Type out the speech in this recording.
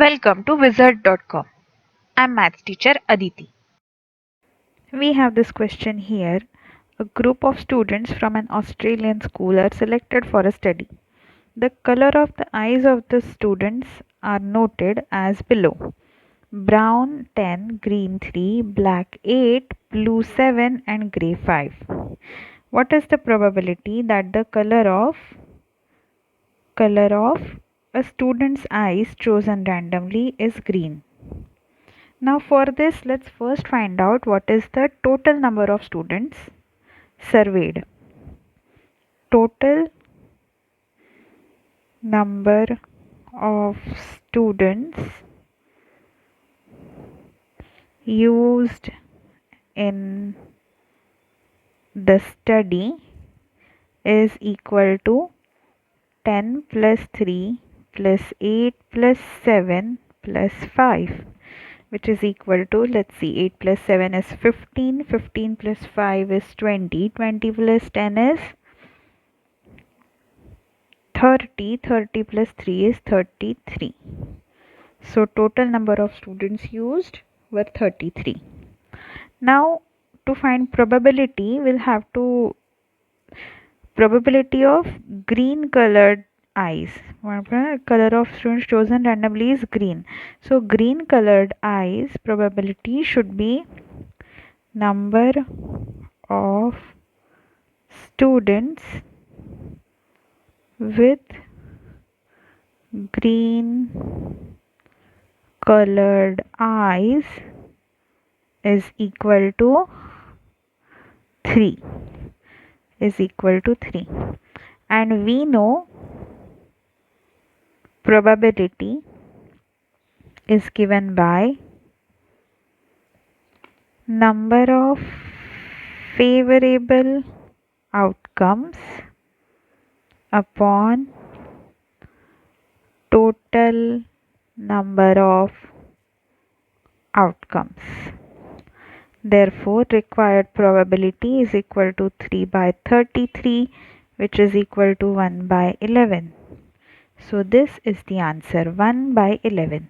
Welcome to Wizard.com. I'm maths teacher Aditi. We have this question here. A group of students from an Australian school are selected for a study. The color of the eyes of the students are noted as below: brown 10, green 3, black 8, blue 7, and grey 5. What is the probability that the color of a student's eyes chosen randomly is green? Now for this, let's first find out what is the total number of students surveyed. Total number of students used in the study is equal to 10 plus 3 plus 8 plus 7 plus 5, which is equal to, let's see, 8 plus 7 is 15, 15 plus 5 is 20, 20 plus 10 is 30, 30 plus 3 is 33. So total number of students used were 33. Now to find probability, we'll have to probability of green colored eyes. Color of students chosen randomly is green. So green colored eyes probability should be number of students with green colored eyes is equal to 3 and we know probability is given by number of favorable outcomes upon total number of outcomes. Therefore, required probability is equal to 3 by 33, which is equal to 1 by 11. So this is the answer, 1 by 11.